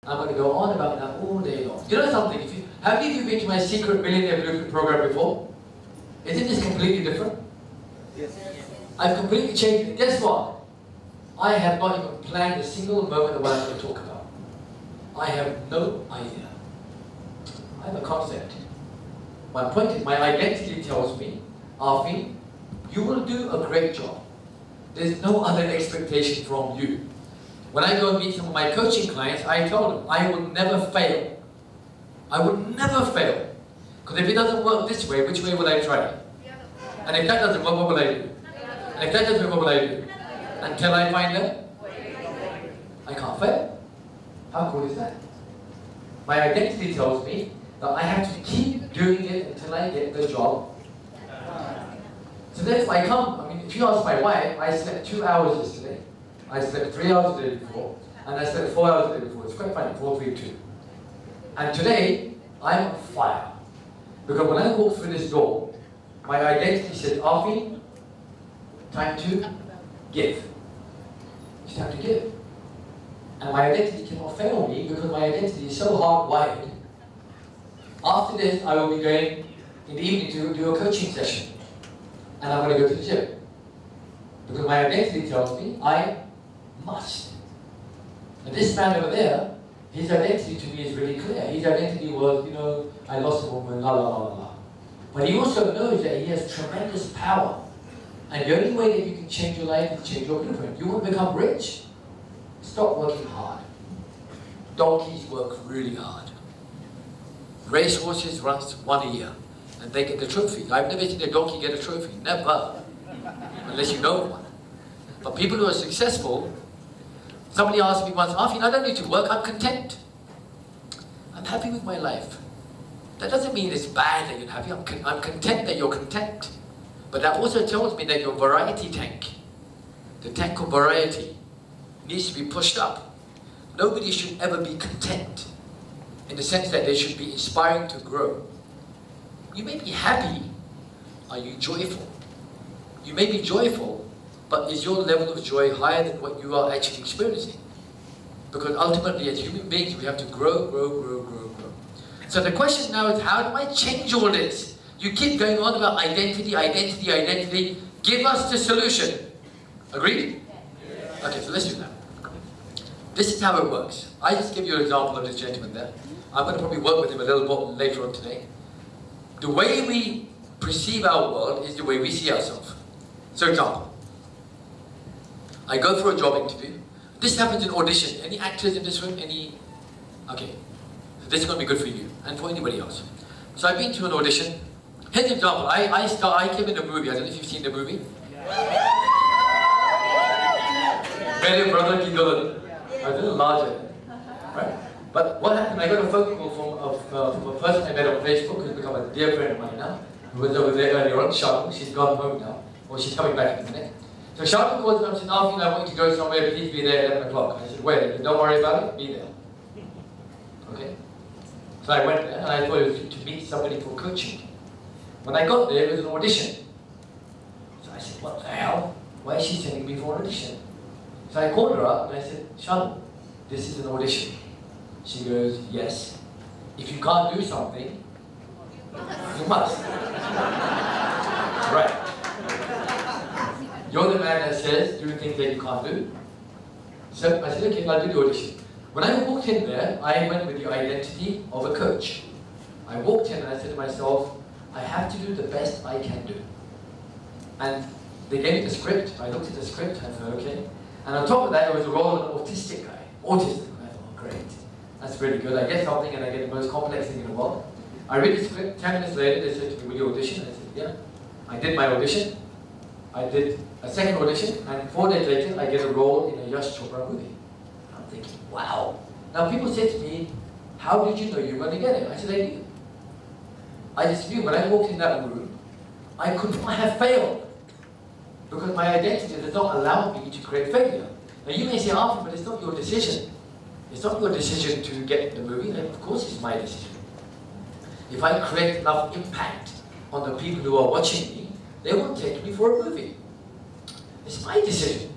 I'm going to go on about that all day long. You know something? How many of you have been to my secret millionaire blueprint program before? Isn't this completely different? Yes. I've completely changed it. Guess what? I have not even planned a single moment of what I'm going to talk about. I have no idea. I have a concept. My point is, my identity tells me, Arfeen, you will do a great job. There's no other expectation from you. When I go and meet some of my coaching clients, I tell them, I will never fail. I will never fail. Because if it doesn't work this way, which way will I try? And if that doesn't work, what will I do? And if that doesn't work, what will I do? Until I find that I can't fail. How cool is that? My identity tells me that I have to keep doing it until I get the job. So that's why I mean, if you ask my wife, I slept 2 hours yesterday. I slept 3 hours the day before, and I slept 4 hours the day before. It's quite funny, 4, 3, 2. And today, I'm on fire. Because when I walked through this door, my identity said, Arfeen, time to give. It's time to give. And my identity cannot fail me because my identity is so hardwired. After this, I will be going in the evening to do a coaching session. And I'm going to go to the gym. Because my identity tells me I must. And this man over there, his identity to me is really clear. His identity was, you know, I lost a woman, la la la la la. But he also knows that he has tremendous power. And the only way that you can change your life is change your blueprint. You want to become rich? Stop working hard. Donkeys work really hard. Racehorses run one a year. And they get the trophy. I've never seen a donkey get a trophy. Never. Unless you know one. But people who are successful, somebody asked me once, Arfeen, I don't need to work, I'm content. I'm happy with my life. That doesn't mean it's bad that you're happy. I'm content that you're content. But that also tells me that your variety tank, the tank of variety, needs to be pushed up. Nobody should ever be content in the sense that they should be inspiring to grow. You may be happy. Are you joyful? You may be joyful, but is your level of joy higher than what you are actually experiencing? Because ultimately, as human beings, we have to grow, grow, grow, grow, grow. So the question now is, how do I change all this? You keep going on about identity, identity, identity. Give us the solution. Agreed? Okay, so let's do that. This is how it works. I just give you an example of this gentleman there. I'm going to probably work with him a little bit later on today. The way we perceive our world is the way we see ourselves. So example, I go for a job interview. This happens in audition. Any actors in this room? Any? Okay. So this is going to be good for you and for anybody else. So I've been to an audition. Here's an example. I came in a movie. I don't know if you've seen the movie. Very brother ki dulan. I was a little larger. Right? But what happened, I got a phone call from a person I met on Facebook who's become a dear friend of mine now, who was over there earlier on, Shanu. She's gone home now, or she's coming back in a minute. So Shanu calls me and said, Arfeen, I want you to go somewhere, please be there at 11 o'clock. I said, wait, don't worry about it, be there. Okay? So I went there, and I thought it was to meet somebody for coaching. When I got there, it was an audition. So I said, what the hell? Why is she sending me for an audition? So I called her up and I said, Shanu, this is an audition. She goes, yes. If you can't do something, you must. Right. You're the man that says, do things that you can't do. So I said, okay, I'll do the audition. When I walked in there, I went with the identity of a coach. I walked in and I said to myself, I have to do the best I can do. And they gave me the script. I looked at the script and I thought, okay. And on top of that, there was a role of an autistic guy. Autism. I thought, oh, great. That's really good. I get something and I get the most complex thing in the world. I read the script. 10 minutes later, they said to me, will you audition? I said, yeah. I did my audition. I did a second audition. And 4 days later, I get a role in a Yash Chopra movie. I'm thinking, wow. Now people say to me, how did you know you were going to get it? I said, I knew. I just knew when I walked in that room, I could not have failed. Because my identity does not allow me to create failure. Now you may say, Arfeen, but it's not your decision. It's not your decision to get the movie. And of course it's my decision. If I create enough impact on the people who are watching me, they will take me for a movie. It's my decision.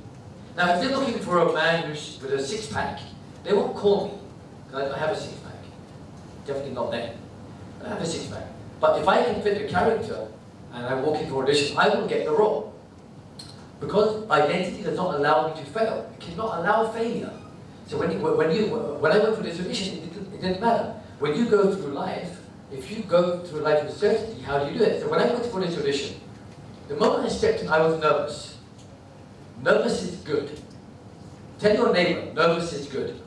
Now if they're looking for a man who's with a six-pack, they won't call me. I have a six-pack. Definitely not then. I have a six-pack. But if I can fit the character and I walk into audition, I will get the role. Because identity does not allow me to fail. It cannot allow failure. So when I went for this audition, it didn't matter. When you go through life, if you go through life with certainty, how do you do it? So when I went for this audition, the moment I stepped in, I was nervous. Nervous is good. Tell your neighbor, nervous is good.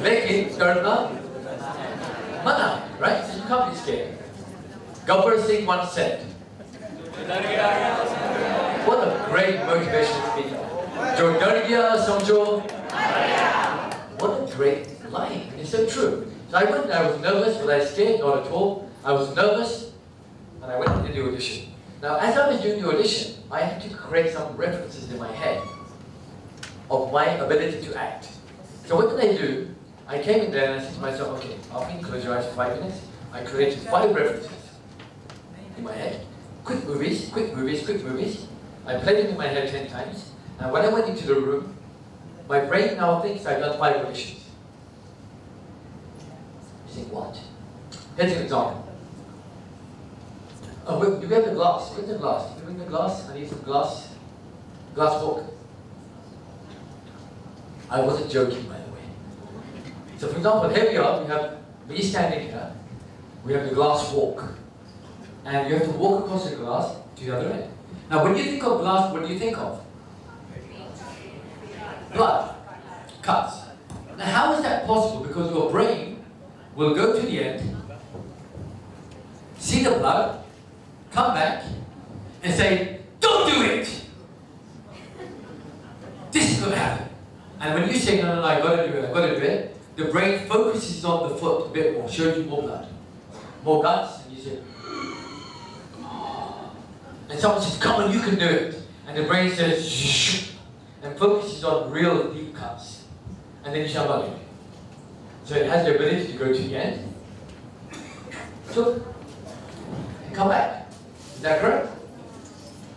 Lekin, karna, mana, right? So you can't be scared. Gabbar Singh once said, what a great motivational speaker. Jo dar gaya, samjho. What a great line. It's so true. So I went there, I was nervous, was I scared? Not at all. I was nervous, and I went into the audition. Now, as I was doing the audition, I had to create some references in my head of my ability to act. So what did I do? I came in there and I said to myself, okay, Arfeen, close your eyes for 5 minutes. I created 5 references in my head. Quick movies, quick movies, quick movies. I played them in my head 10 times. And when I went into the room, my brain now thinks I've done 5 auditions. You think, what? Here's an example. Oh, do we have the glass? Where's the glass? Can you bring the glass? I need some glass. Glass fork. I wasn't joking, by the way. So for example, here we are, we have me standing here, we have the glass walk. And you have to walk across the glass to the other end. Now when you think of glass, what do you think of? Blood. Cuts. Now how is that possible? Because your brain will go to the end, see the blood, come back, and say, don't do it! This is going to happen. And when you say, no, I got to do it, I got to do it, the brain focuses on the foot a bit more, shows you more blood, more guts, and you say, oh. And someone says, come on, you can do it. And the brain says, shh, and focuses on real deep cuts. And then you shall not do it. So it has the ability to go to the end, so, and come back. Is that correct?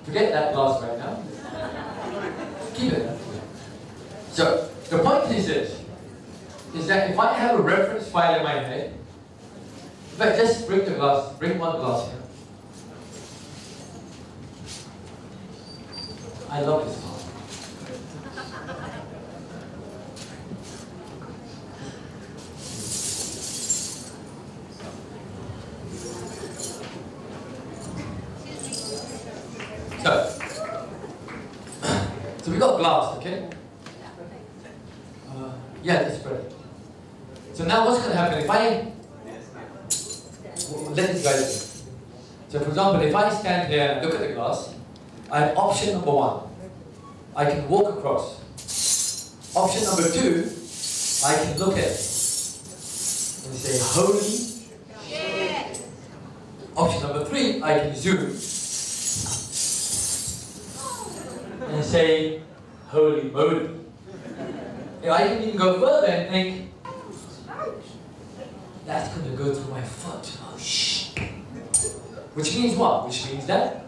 Forget that glass right now. Keep it. So, the point is this, is that if I have a reference file in my head, in fact, just bring the glass, bring one glass here. I love this glass. So we got glass, okay? Yeah, that's brilliant. So now what's going to happen if I... let this guy do. So for example, if I stand here and look at the glass, I have option number 1. I can walk across. Option number 2, I can look at it and say, holy shit. Option number 3, I can zoom and say, holy moly. I can even go further and think, that's going to go through my foot. Oh, shh. Which means what? Which means that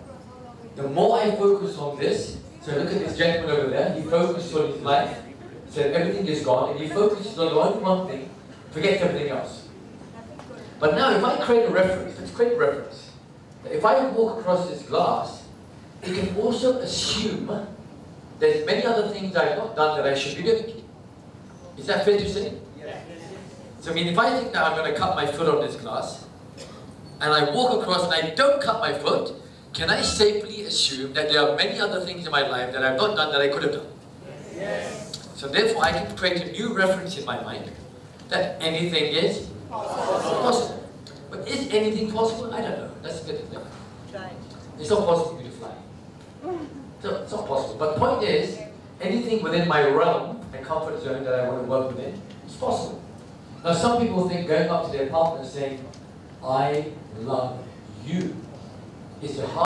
the more I focus on this, so look at this gentleman over there, he focused on his life, said everything is gone, and he focuses on only one thing, forgets everything else. But now if I create a reference, let's create a reference. If I walk across this glass, it can also assume there's many other things I've not done that I should be doing. Is that fair to say? Yes. So I mean, if I think that I'm going to cut my foot on this glass, and I walk across and I don't cut my foot, can I safely assume that there are many other things in my life that I've not done that I could have done? Yes. So therefore I can create a new reference in my mind that anything is possible. But is anything possible? I don't know. That's a bit of thing. It's not possible for me to fly. So it's not possible. But the point is, anything within my realm and comfort zone that I want to work within, it's possible. Now some people think going up to their partner saying, I love you, is the hardest.